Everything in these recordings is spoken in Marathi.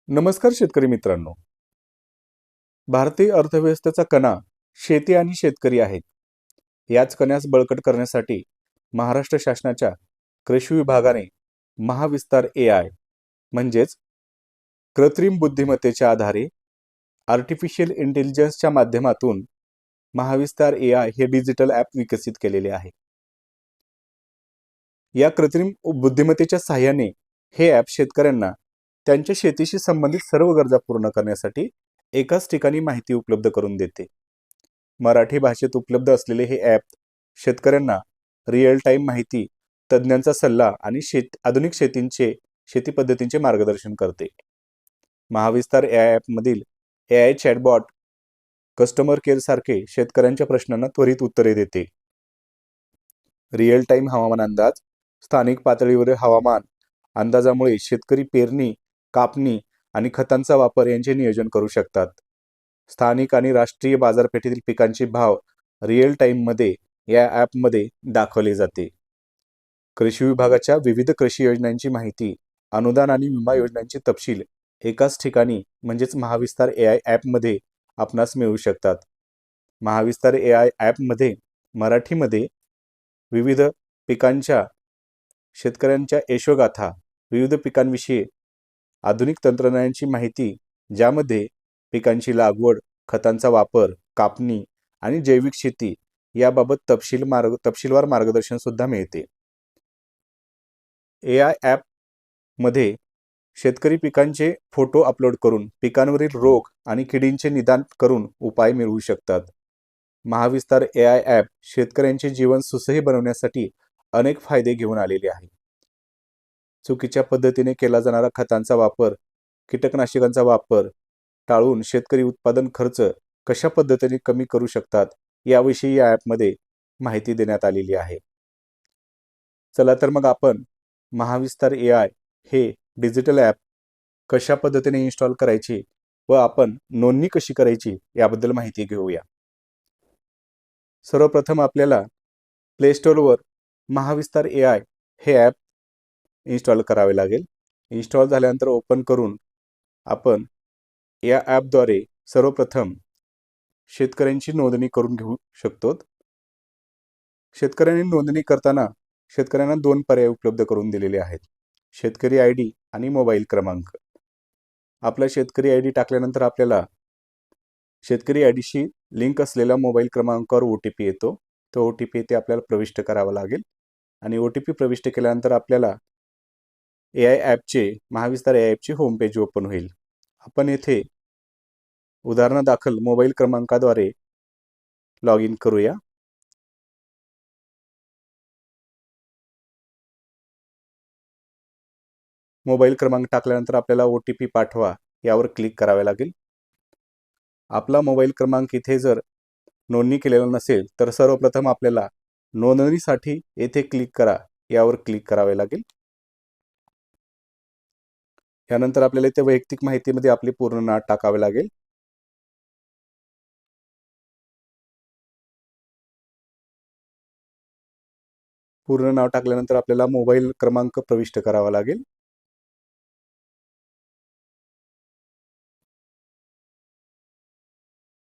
नमस्कार शेतकरी मित्रांनो. भारतीय अर्थव्यवस्थेचा कणा शेती आणि शेतकरी आहेत. याच कण्यास बळकट करण्यासाठी महाराष्ट्र शासनाच्या कृषी विभागाने महाविस्तार AI म्हणजेच कृत्रिम बुद्धिमत्तेच्या आधारे आर्टिफिशियल इंटेलिजन्सच्या माध्यमातून महाविस्तार AI हे डिजिटल ॲप विकसित केलेले आहे. या कृत्रिम बुद्धिमत्तेच्या सहाय्याने हे ॲप शेतकऱ्यांना त्यांच्या शेतीशी संबंधित सर्व गरजा पूर्ण करण्यासाठी एकाच ठिकाणी माहिती उपलब्ध करून देते. मराठी भाषेत उपलब्ध असलेले हे ॲप शेतकऱ्यांना रिअल टाईम माहिती, तज्ज्ञांचा सल्ला आणि आधुनिक शेती पद्धतींचे मार्गदर्शन करते. महाविस्तार AI ॲपमधील AI चॅटबॉट कस्टमर केअर सारखे शेतकऱ्यांच्या प्रश्नांना त्वरित उत्तरे देते. रिअल टाईम हवामान अंदाज, स्थानिक पातळीवरील हवामान अंदाजामुळे शेतकरी पेरणी, कापणी आणि खतांचा वापर यांचे नियोजन करू शकतात. स्थानिक आणि राष्ट्रीय बाजारपेठेतील पिकांचे भाव रिअल टाईममध्ये या ॲपमध्ये दाखवले जाते. कृषी विभागाच्या विविध कृषी योजनांची माहिती, अनुदान आणि विमा योजनांचे तपशील एकाच ठिकाणी म्हणजेच महाविस्तार AI ॲपमध्ये आपणास मिळू शकतात. महाविस्तार AI ॲपमध्ये मराठीमध्ये विविध पिकांच्या शेतकऱ्यांच्या यशोगाथा, विविध पिकांविषयी आधुनिक तंत्रज्ञानाची माहिती, ज्यामध्ये पिकांची लागवड, खतांचा वापर, कापणी आणि जैविक शेती याबाबत तपशीलवार मार्गदर्शन सुद्धा मिळते. AI ॲपमध्ये शेतकरी पिकांचे फोटो अपलोड करून पिकांवरील रोग आणि किडींचे निदान करून उपाय मिळवू शकतात. महाविस्तार AI ॲप शेतकऱ्यांचे जीवन सुसह्य बनवण्यासाठी अनेक फायदे घेऊन आलेले आहे. चुकीच्या पद्धतीने केला जाणारा खतांचा वापर, कीटकनाशकांचा वापर टाळून शेतकरी उत्पादन खर्च कशा पद्धतीने कमी करू शकतात याविषयी या ॲपमध्ये माहिती देण्यात आलेली आहे. चला तर मग आपण महाविस्तार AI हे डिजिटल ॲप कशा पद्धतीने इन्स्टॉल करायचे व आपण नोंदणी कशी करायची याबद्दल माहिती घेऊया. सर्वप्रथम आपल्याला प्ले स्टोअरवर महाविस्तार AI हे ॲप इन्स्टॉल करावे लागेल. इन्स्टॉल झाल्यानंतर ओपन करून आपण या ॲपद्वारे सर्वप्रथम शेतकऱ्यांची नोंदणी करून घेऊ शकतो. शेतकऱ्यांनी नोंदणी करताना शेतकऱ्यांना 2 पर्याय उपलब्ध करून दिलेले आहेत: शेतकरी ID आणि मोबाईल क्रमांक. आपला शेतकरी ID टाकल्यानंतर आपल्याला शेतकरी IDशी लिंक असलेल्या मोबाईल क्रमांकावर OTP येतो. तो OTP येथे आपल्याला प्रविष्ट करावा लागेल आणि OTP प्रविष्ट केल्यानंतर आपल्याला Mahavistar AI ॲपची home page open होईल. आपण येथे उदाहरणादाखल मोबाईल क्रमांकाद्वारे लॉग इन करूया. मोबाईल क्रमांक टाकल्यानंतर आपल्याला OTP पाठवा यावर क्लिक करावे लागेल. आपला मोबाईल क्रमांक इथे जर नोंदणी केलेला नसेल तर सर्वप्रथम आपल्याला नोंदणीसाठी येथे क्लिक करा यावर क्लिक करावे लागेल. यानंतर आपल्याला इथे वैयक्तिक माहितीमध्ये आपले पूर्ण नाव टाकावे लागेल. पूर्ण नाव टाकल्यानंतर आपल्याला मोबाईल क्रमांक प्रविष्ट करावा लागेल.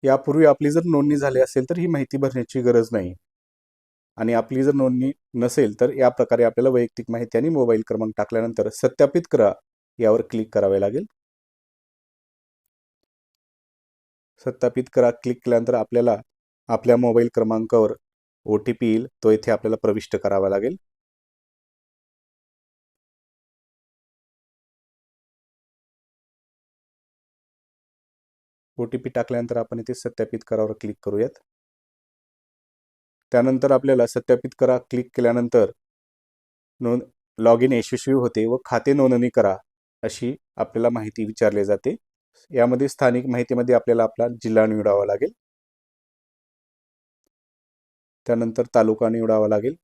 यापूर्वी आपली जर नोंदणी झाली असेल तर ही माहिती भरण्याची गरज नाही आणि आपली जर नोंदणी नसेल तर या प्रकारे आपल्याला वैयक्तिक माहिती आणि मोबाईल क्रमांक टाकल्यानंतर सत्यापित करा यावर क्लिक करावे लागेल. सत्यापित करा क्लिक केल्यानंतर आपल्याला आपल्या मोबाईल क्रमांकावर OTP येईल, तो इथे आपल्याला प्रविष्ट करावा लागेल. OTP टाकल्यानंतर आपण इथे सत्यापित करावर क्लिक करूयात. त्यानंतर आपल्याला सत्यापित करा क्लिक केल्यानंतर लॉग इन यशस्वी होते व खाते नोंदणी करा अशी आपल्याला माहिती विचारली जाते. यामध्ये स्थानिक माहितीमध्ये आपल्याला आपला जिल्हा निवडावा लागेल. त्यानंतर तालुका निवडावा लागेल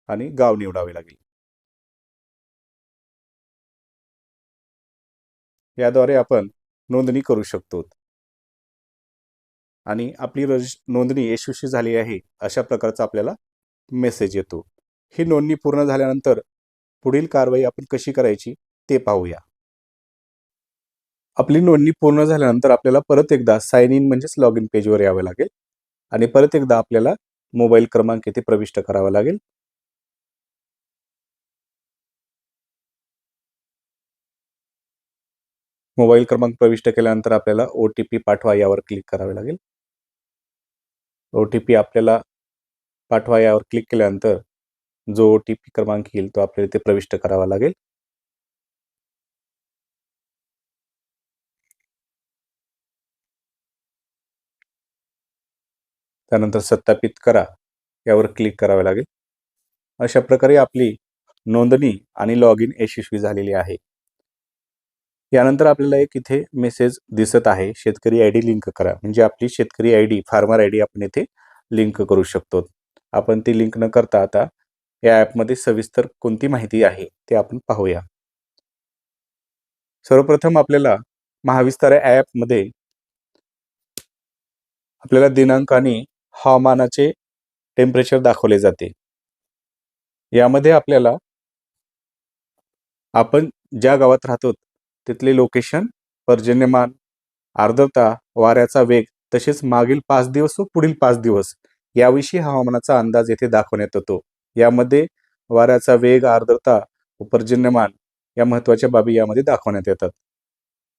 आणि गाव निवडावे लागेल. याद्वारे आपण नोंदणी करू शकतो आणि आपली नोंदणी यशस्वी झाली आहे अशा प्रकारचा आपल्याला मेसेज येतो. ही नोंदणी पूर्ण झाल्यानंतर पुढील कारवाई आपण कशी करायची ते पाहूया. आपली नोंदणी पूर्ण झाल्यानंतर आपल्याला परत एकदा साइन इन म्हणजेच लॉग इन पेजवर यावे लागेल आणि परत एकदा आपल्याला मोबाईल क्रमांक इथे प्रविष्ट करावा लागेल. मोबाईल क्रमांक प्रविष्ट केल्यानंतर आपल्याला OTP पाठवा यावर क्लिक करावे लागेल. OTP आपल्याला पाठवा यावर क्लिक केल्यानंतर जो OTP क्रमांक येईल तो आपल्याला इथे प्रविष्ट करावा लागेल. त्यानंतर सत्यापित करा यावर क्लिक करावे लागेल. अशा प्रकारे आपली नोंदणी आणि लॉग इन यशस्वी झालेली आहे. यानंतर आपल्याला एक इथे मेसेज दिसत आहे, शेतकरी ID लिंक करा. म्हणजे आपली शेतकरी ID, फार्मर ID आपण इथे लिंक करू शकतो. आपण ती लिंक न करता आता या ॲपमध्ये सविस्तर कोणती माहिती आहे ते आपण पाहूया. सर्वप्रथम आपल्याला महाविस्तार ॲपमध्ये आपल्याला दिनांक आणि हवामानाचे टेम्परेचर दाखवले जाते. यामध्ये आपल्याला आपण ज्या गावात राहतो तिथले लोकेशन, पर्जन्यमान, आर्द्रता, वाऱ्याचा वेग तसेच मागील 5 दिवस व पुढील 5 दिवस याविषयी हवामानाचा अंदाज येथे दाखवण्यात येतो. यामध्ये वाऱ्याचा वेग, आर्द्रता व पर्जन्यमान या महत्त्वाच्या बाबी यामध्ये दाखवण्यात येतात.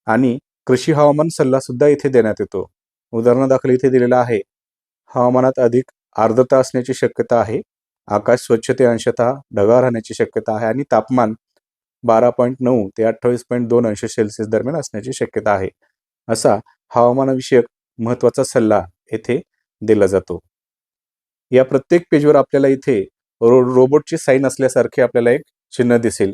आणि कृषी हवामान सल्ला सुद्धा इथे देण्यात येतो. उदाहरणादाखल इथे दिलेला आहे, हवामानात अधिक आर्द्रता असण्याची शक्यता आहे, आकाश स्वच्छ ते अंशतः ढगाळ राहण्याची शक्यता आहे आणि तापमान 12.9 ते 28.2 अंश सेल्सिअस दरम्यान असण्याची शक्यता आहे. असा हवामानविषयक महत्त्वाचा सल्ला येथे दिला जातो. या प्रत्येक पेजवर आपल्याला इथे रोबोटची साईन असल्यासारखे आपल्याला एक चिन्ह दिसेल.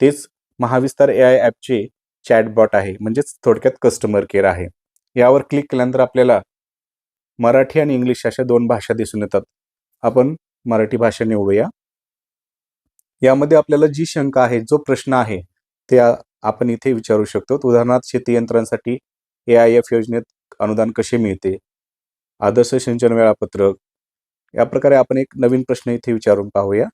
तेच महाविस्तार AI ॲपचे चॅटबॉट आहे, म्हणजेच थोडक्यात कस्टमर केअर आहे. यावर क्लिक केल्यानंतर आपल्याला मराठी आणि इंग्लिश अशा 2 भाषा दिसून येतात. आपण मराठी भाषा निवडूया. यामध्ये आपल्याला जी शंका आहे, जो प्रश्न आहे ते आपण इथे विचारू शकतो. उदाहरणार्थ शेती यंत्रांसाठी AIF योजनेत अनुदान कसे मिळते, आदर्श सिंचन वेळापत्रक, या प्रकारे आपण एक नवीन प्रश्न इथे विचारून पाहूया.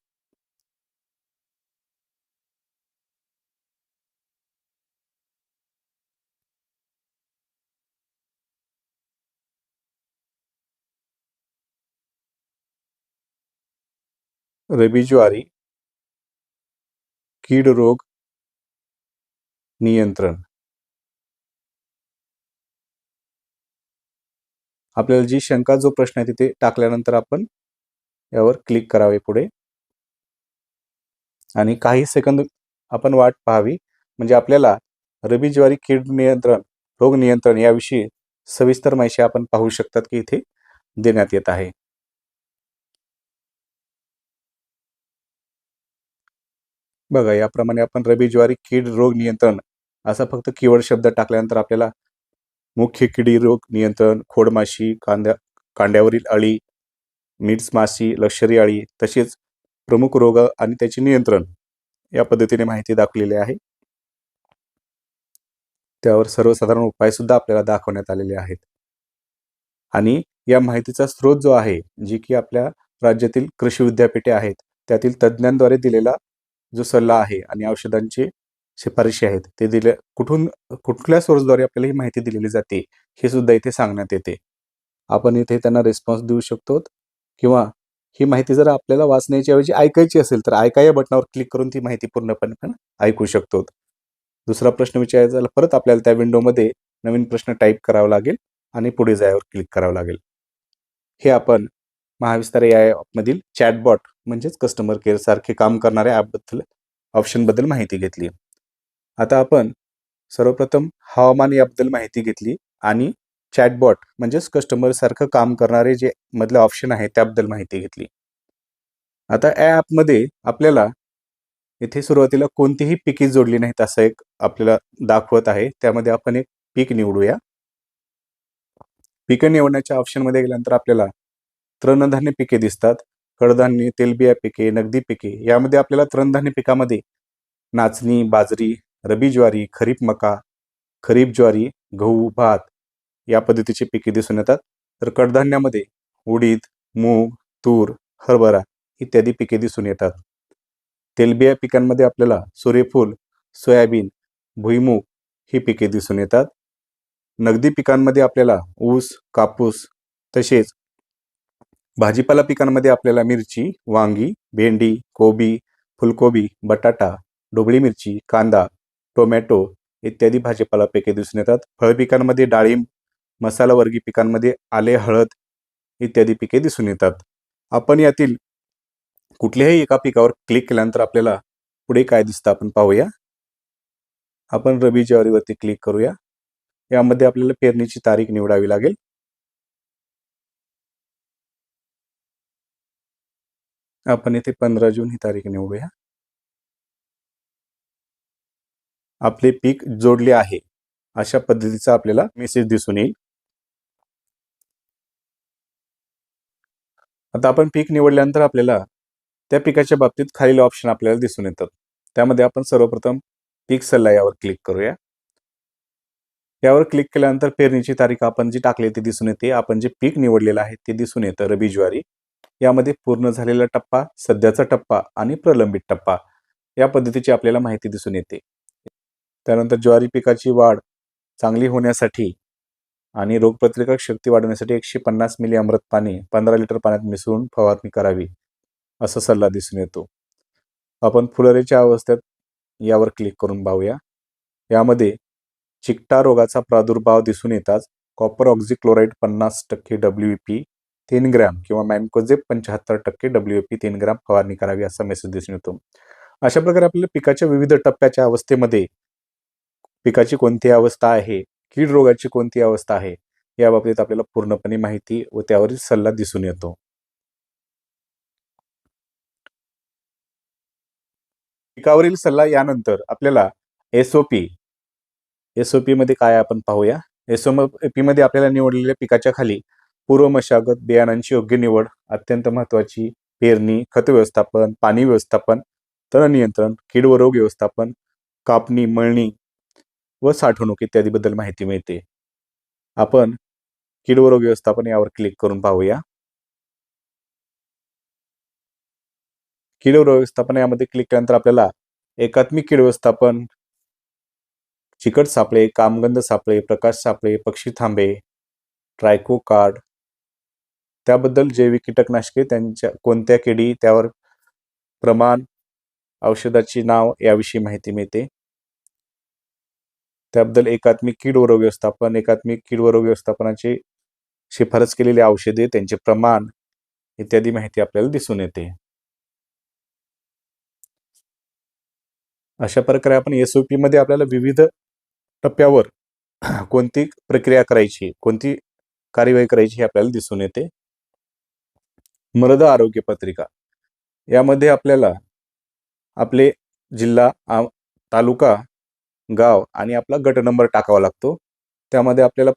रबी ज्वारी कीड रोग नियंत्रण. आपल्याला जी शंका, जो प्रश्न आहे तिथे टाकल्यानंतर आपण यावर क्लिक करावे पुढे आणि काही सेकंद आपण वाट पाहावी. म्हणजे आपल्याला रबी ज्वारी कीड नियंत्रण, रोग नियंत्रण याविषयी सविस्तर माहिती आपण पाहू शकतात की इथे देण्यात येत आहे. बघा, याप्रमाणे आपण रबी ज्वारी कीड रोग नियंत्रण असा फक्त कीवर्ड शब्द टाकल्यानंतर आपल्याला मुख्य किडी रोग नियंत्रण, खोडमाशी, कांड्यावरील अळी, मिट्स माशी, लष्करी अळी तसेच प्रमुख रोग आणि त्याचे नियंत्रण या पद्धतीने माहिती दाखवलेली आहे. त्यावर सर्वसाधारण उपाय सुद्धा आपल्याला दाखवण्यात आलेले आहेत. आणि या माहितीचा स्रोत जो आहे, जी की आपल्या राज्यातील कृषी विद्यापीठे आहेत, त्यातील तज्ज्ञांद्वारे दिलेला जो सल्ला आहे आणि औषधांची शिफारशी आहेत ते कुठल्या सोर्सद्वारे आपल्याला ही माहिती दिलेली जाते हे सुद्धा इथे सांगण्यात येते. आपण इथे त्यांना रिस्पॉन्स देऊ शकतो किंवा ही माहिती जर आपल्याला वाचण्याची ऐवजी ऐकायची असेल तर ऐका या बटनावर क्लिक करून ती माहिती पूर्णपणे पण ऐकू शकतो. दुसरा प्रश्न विचारायचा झाला, परत आपल्याला त्या विंडोमध्ये नवीन प्रश्न टाईप करावा लागेल आणि पुढे जायवर क्लिक करावं लागेल. हे आपण महाविस्तार AI मधील चॅटबॉट म्हणजेच कस्टमर केअर सारखे काम करणाऱ्या ॲपबद्दल, ऑप्शनबद्दल माहिती घेतली. आता आपण सर्वप्रथम हवामान याबद्दल माहिती घेतली आणि चॅटबॉट म्हणजेच कस्टमर सारखं काम करणारे जे मधले ऑप्शन आहे त्याबद्दल माहिती घेतली. आता ॲपमध्ये आपल्याला इथे सुरुवातीला कोणतीही पिके जोडली नाहीत असं एक आपल्याला दाखवत आहे. त्यामध्ये आपण एक पीक निवडूया. पिके निवडण्याच्या ऑप्शनमध्ये गेल्यानंतर आपल्याला तृणधान्य पिके दिसतात. कडधान्य, तेलबिया पिके, नगदी पिके. यामध्ये आपल्याला तृणधान्य पिकामध्ये नाचणी, बाजरी, रबी ज्वारी, खरीप मका, खरीप ज्वारी, गहू, भात या पद्धतीची पिके दिसून येतात. तर कडधान्यामध्ये उडीद, मूग, तूर, हरभरा इत्यादी पिके दिसून येतात. तेलबिया पिकांमध्ये आपल्याला सूर्यफूल, सोयाबीन, भुईमूग ही पिके दिसून येतात. नगदी पिकांमध्ये आपल्याला ऊस, कापूस तसेच भाजीपाला पिकांमध्ये आपल्याला मिरची, वांगी, भेंडी, कोबी, फुलकोबी, बटाटा, ढोबळी मिरची, कांदा, टोमॅटो इत्यादी भाजीपाला पिके दिसून येतात. फळ पिकांमध्ये डाळिंब, मसालावर्गीय पिकांमध्ये आले, हळद इत्यादी पिके दिसून येतात. आपण यातील कुठल्याही एका पिकावर क्लिक केल्यानंतर आपल्याला पुढे काय दिसतं आपण पाहूया. आपण रबी ज्वारीवरती क्लिक करूया. यामध्ये आपल्याला पेरणीची तारीख निवडावी लागेल. आपण इथे 15 जून ही तारीख निवडूया. आपले पीक जोडले आहे अशा पद्धतीचा आपल्याला मेसेज दिसून येईल. आता आपण पीक निवडल्यानंतर आपल्याला त्या पिकाच्या बाबतीत खालील ऑप्शन आपल्याला दिसून येतात. त्यामध्ये आपण सर्वप्रथम पीक सल्ला यावर क्लिक करूया. यावर क्लिक केल्यानंतर पेरणीची तारीख आपण जी टाकली ती दिसून येते. आपण जे पीक निवडलेलं आहे ते दिसून येतं रबी ज्वारी. यामध्ये पूर्ण झालेला टप्पा, सध्याचा टप्पा आणि प्रलंबित टप्पा या पद्धतीची आपल्याला माहिती दिसून येते. त्यानंतर ज्वारी पिकाची वाढ चांगली होण्यासाठी आणि रोगप्रतिकारक शक्ती वाढवण्यासाठी 150 मिली अमृत पाणी 15 लिटर पाण्यात मिसळून फवारणी करावी असा सल्ला दिसून येतो. आपण फुलोऱ्याच्या अवस्थेत यावर क्लिक करून पाहूया. यामध्ये चिकटा रोगाचा प्रादुर्भाव दिसून येताच कॉपर ऑक्झिक्लोराइड 50% WP 3 ग्रॅम किंवा मॅन्कोझेब 75% WP 3 ग्रॅम फवारणी करावी असा मेसेज दिसून येतो. अशा प्रकारे आपल्याला पिकाच्या विविध टप्प्याच्या अवस्थेमध्ये पिकाची कोणती अवस्था आहे, कीड रोगाची कोणती अवस्था आहे याबाबतीत आपल्याला पूर्णपणे माहिती व त्यावरील सल्ला दिसून येतो. पिकावरील सल्ला यानंतर आपल्याला एसओपी मध्ये काय आपण पाहूया. एसओपी मध्ये आपल्याला निवडलेल्या पिकाच्या खाली पूर्व मशागत, बियाणांची योग्य निवड अत्यंत महत्वाची, पेरणी, खत व्यवस्थापन, पाणी व्यवस्थापन, तण नियंत्रण, कीड व रोग व्यवस्थापन, कापणी, मळणी व साठवणूक इत्यादीबद्दल माहिती मिळते. आपण कीड व रोग व्यवस्थापन यावर क्लिक करून पाहूया. कीड व रोग व्यवस्थापन यामध्ये क्लिक केल्यानंतर आपल्याला एकात्मिक कीड व्यवस्थापन, चिकट सापळे, कामगंध सापळे, प्रकाश सापळे, पक्षी थांबे, ट्रायको कार्ड त्याबद्दल जैविक कीटकनाशके, त्यांच्या कोणत्या किडी, त्यावर प्रमाण, औषधाची नाव याविषयी माहिती मिळते. त्याबद्दल एकात्मिक कीड व रोग व्यवस्थापन, एकात्मिक कीड व रोग व्यवस्थापनाची शिफारस केलेली औषधे, त्यांचे प्रमाण इत्यादी माहिती आपल्याला दिसून येते. अशा प्रकारे आपण एसओपी मध्ये आपल्याला विविध टप्प्यावर कोणती प्रक्रिया करायची, कोणती कार्यवाही करायची हे आपल्याला दिसून येते. मृदा आरोग्य पत्रिका यामध्ये आपल्याला आपले जिल्हा, तालुका, गाव आणि आपला गट नंबर टाकावा लागतो. त्यामध्ये आपल्याला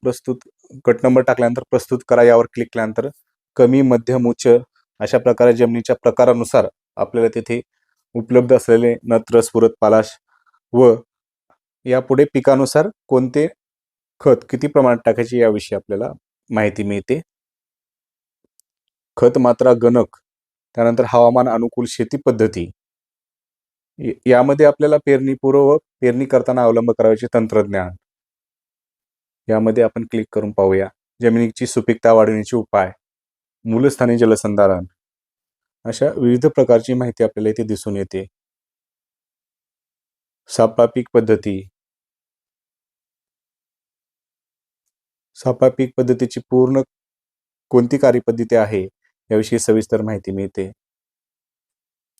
गट नंबर टाकल्यानंतर प्रस्तुत करा यावर क्लिक केल्यानंतर कमी, मध्यम, उच्च अशा प्रकारे जमिनीच्या प्रकारानुसार आपल्याला तिथे उपलब्ध असलेले नत्र, स्फुरद, पालाश व यापुढे पिकानुसार कोणते खत किती प्रमाणात टाकायचे याविषयी आपल्याला माहिती मिळते. खत मात्रा गणक, त्यानंतर हवामान अनुकूल शेती पद्धती यामध्ये आपल्याला पेरणीपूर्व व पेरणी करताना अवलंब करायचे तंत्रज्ञान यामध्ये आपण क्लिक करून पाहूया. जमिनीची सुपीकता वाढवण्याचे उपाय, मूलस्थानी जलसंधारण अशा विविध प्रकारची माहिती आपल्याला इथे दिसून येते. सापळा पीक पद्धती, सापळा पीक पद्धतीची पूर्ण कोणती कार्यपद्धती आहे याविषयी सविस्तर माहिती मिळते.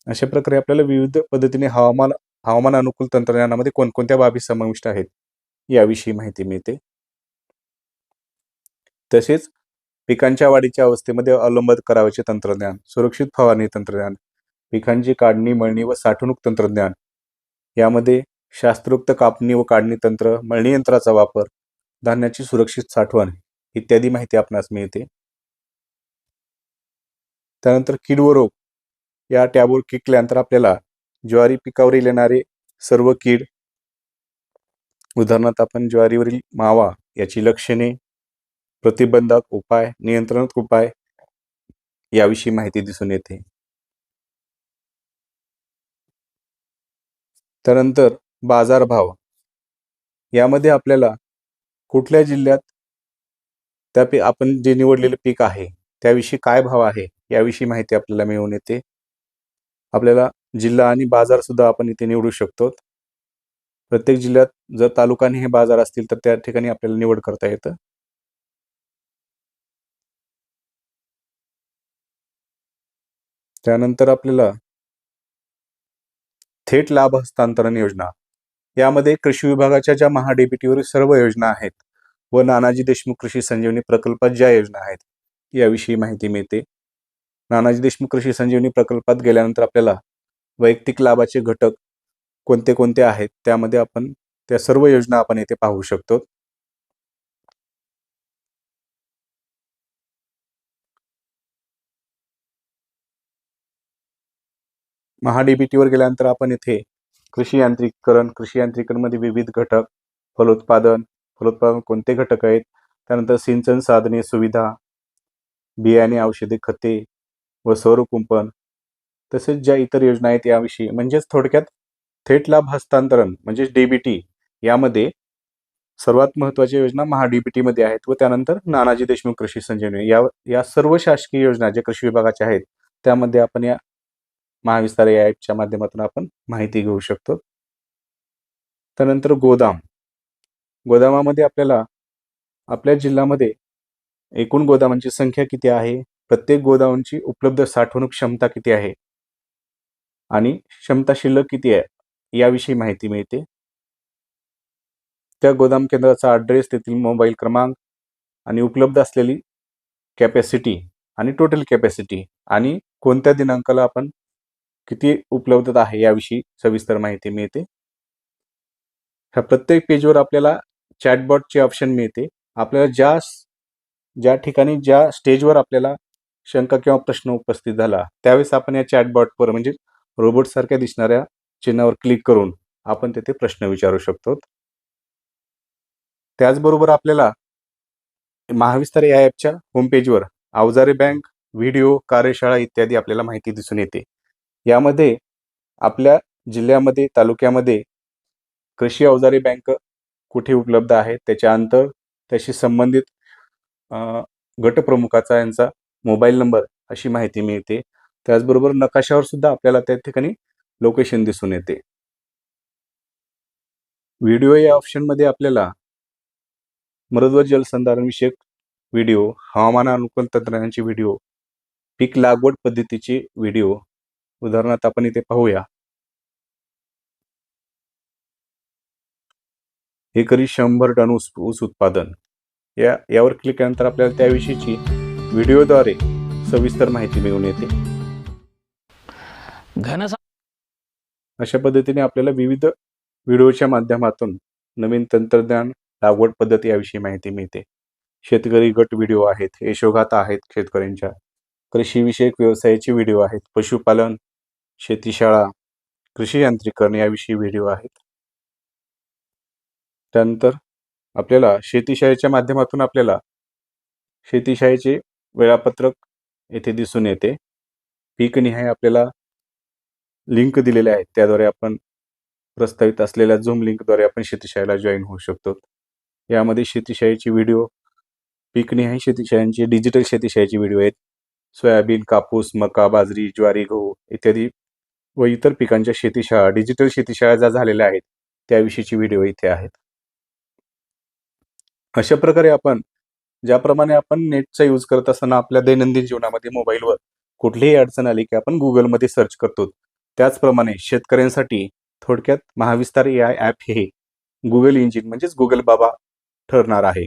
अशा प्रकारे आपल्याला विविध पद्धतीने हवामान अनुकूल तंत्रज्ञानामध्ये कोणकोणत्या बाबी समाविष्ट आहेत याविषयी माहिती मिळते. तसेच पिकांच्या वाढीच्या अवस्थेमध्ये अवलंब करावयाचे तंत्रज्ञान, सुरक्षित फवारणी तंत्रज्ञान, पिकांची काढणी, मळणी व साठवणूक तंत्रज्ञान यामध्ये शास्त्रोक्त कापणी व काढणी तंत्र, मळणी यंत्राचा वापर, धान्याची सुरक्षित साठवण इत्यादी माहिती आपणास मिळते. त्यानंतर कीड व रोग या टॅबवर क्लिक केल्यानंतर आपल्याला ज्वारी पिकावरील येणारे सर्व कीड, उदाहरणार्थ आपण ज्वारीवरील मावा याची लक्षणे, प्रतिबंधक उपाय, नियंत्रणात्मक उपाय याविषयी माहिती दिसून येते. त्यानंतर बाजारभाव, यामध्ये आपल्याला कुठल्या जिल्ह्यात आपण जे निवडलेले पीक आहे त्याविषयी काय भाव आहे याविषयी माहिती आपल्याला मिळून येते. आपल्याला जिल्हा आणि बाजार सुद्धा आपण इथे निवडू शकतो. प्रत्येक जिल्ह्यात जर तालुका आणि हे बाजार असतील तर त्या ठिकाणी आपल्याला निवड करता येतं. त्यानंतर आपल्याला थेट लाभ हस्तांतरण योजना, यामध्ये कृषी विभागाच्या ज्या महा-डी-बी-टीवरील सर्व योजना आहेत व नानाजी देशमुख कृषी संजीवनी प्रकल्पात ज्या योजना आहेत याविषयी माहिती मिळते. नानाजी देशमुख कृषी संजीवनी प्रकल्पात गेल्यानंतर आपल्याला वैयक्तिक लाभाचे घटक कोणते कोणते आहेत त्यामध्ये आपण त्या सर्व योजना आपण येथे पाहू शकतो. महा-डी-बी-टीवर गेल्यानंतर आपण इथे कृषी यांत्रिकीकरणमध्ये विविध घटक, फलोत्पादन कोणते घटक आहेत, त्यानंतर सिंचन साधने सुविधा, बियाणे औषधे खते व सौर कुंपण, तसेच ज्या इतर योजना आहेत याविषयी, म्हणजेच थोडक्यात थेट लाभ हस्तांतरण म्हणजेच डी-बी-टी यामध्ये सर्वात महत्त्वाच्या योजना महा-डी-बी-टी मध्ये आहेत व त्यानंतर नानाजी देशमुख कृषी संजीवनी या सर्व शासकीय योजना ज्या कृषी विभागाच्या आहेत त्यामध्ये आपण या महाविस्तार या ॲपच्या माध्यमातून आपण माहिती घेऊ शकतो. त्यानंतर गोदामामध्ये आपल्याला आपल्या जिल्ह्यामध्ये एकूण गोदामांची संख्या किती आहे, प्रत्येक गोदामांची उपलब्ध साठवणूक क्षमता किती आहे आणि क्षमता शिल्लक किती आहे याविषयी माहिती मिळते. त्या गोदाम केंद्राचा ॲड्रेस, तेथील मोबाईल क्रमांक आणि उपलब्ध असलेली कॅपॅसिटी आणि टोटल कॅपॅसिटी आणि कोणत्या दिनांकाला आपण किती उपलब्धता आहे याविषयी सविस्तर माहिती मिळते. ह्या प्रत्येक पेजवर आपल्याला चॅटबॉटचे ऑप्शन मिळते. आपल्याला ज्या ठिकाणी ज्या स्टेजवर आपल्याला शंका किंवा प्रश्न उपस्थित झाला त्यावेळेस आपण या चॅटबॉटवर म्हणजे रोबोट सारख्या दिसणाऱ्या चिन्हावर क्लिक करून आपण तेथे प्रश्न विचारू शकतो. त्याचबरोबर आपल्याला महाविस्तार या ॲपच्या होम पेजवर अवजारे बँक, व्हिडिओ, कार्यशाळा इत्यादी आपल्याला माहिती दिसून येते. यामध्ये आपल्या जिल्ह्यामध्ये, तालुक्यामध्ये कृषी अवजारे बँक कुठे उपलब्ध आहे, त्याचे अंतर, त्याशी संबंधित गटप्रमुखाचा यांचा मोबाईल नंबर अशी माहिती मिळते. त्याचबरोबर नकाशावर सुद्धा आपल्याला त्या ठिकाणी लोकेशन दिसून येते. व्हिडिओ या ऑप्शनमध्ये आपल्याला मृद व जलसंधारण विषयक व्हिडिओ, हवामान अनुकूल तंत्रज्ञानाचे व्हिडिओ, पीक लागवड पद्धतीचे व्हिडिओ, उदाहरणार्थ आपण इथे पाहूया. एकरी 100 टन ऊस उत्पादन यावर क्लिक केल्यानंतर आपल्याला त्याविषयीची व्हिडिओद्वारे सविस्तर माहिती मिळून येते. अशा पद्धतीने आपल्याला विविध व्हिडिओच्या माध्यमातून नवीन तंत्रज्ञान, लागवड पद्धती याविषयी माहिती मिळते. शेतकरी गट व्हिडिओ आहेत, यशोगाथा आहेत शेतकऱ्यांच्या, कृषीविषयक व्यवसायाचे व्हिडिओ आहेत, पशुपालन, शेतीशाळा, कृषी यांत्रिकीकरण याविषयी व्हिडिओ आहेत. त्यानंतर आपल्याला शेतीशाळेच्या माध्यमातून आपल्याला शेतीशाळेचे वेळापत्रक येथे दिसून येते. पीकनिहाय आपल्याला लिंक दिलेल्या आहेत, त्याद्वारे आपण प्रस्तावित असलेल्या झूम लिंकद्वारे आपण शेतीशाळेला जॉईन होऊ शकतो. यामध्ये शेतीशाळेची व्हिडिओ, पीकनिहाय शेतीशाळांची डिजिटल शेतीशाळेची व्हिडिओ आहेत. सोयाबीन, कापूस, मका, बाजरी, ज्वारी, गहू इत्यादी व इतर पिकांच्या शेतीशाळा, डिजिटल शेतीशाळा ज्या झालेल्या आहेत त्याविषयीची व्हिडिओ इथे आहेत. अशा प्रकारे ज्याप्रमाणे आपण नेटचा यूज करत असताना आपल्या दैनंदिन जीवनामध्ये मोबाईलवर कुठलीही अडचण आली की आपण गुगलमध्ये सर्च करतो, त्याचप्रमाणे शेतकऱ्यांसाठी थोडक्यात महाविस्तार AI ॲप हे गुगल इंजिन म्हणजेच गुगल बाबा ठरणार आहे.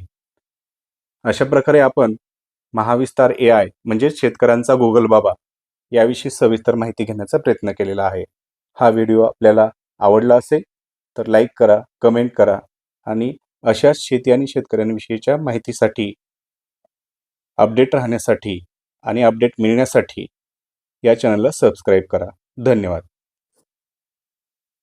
अशा प्रकारे आपण महाविस्तार AI म्हणजेच शेतकऱ्यांचा गुगल बाबा याविषयी सविस्तर माहिती घेण्याचा प्रयत्न केलेला आहे. हा व्हिडिओ आपल्याला आवडला असेल तर लाईक करा, कमेंट करा आणि अशाच शेती आणि शेतकऱ्यांविषयीच्या माहितीसाठी, अपडेट राहण्यासाठी आणि अपडेट मिळण्यासाठी या चॅनलला सबस्क्राईब करा. धन्यवाद.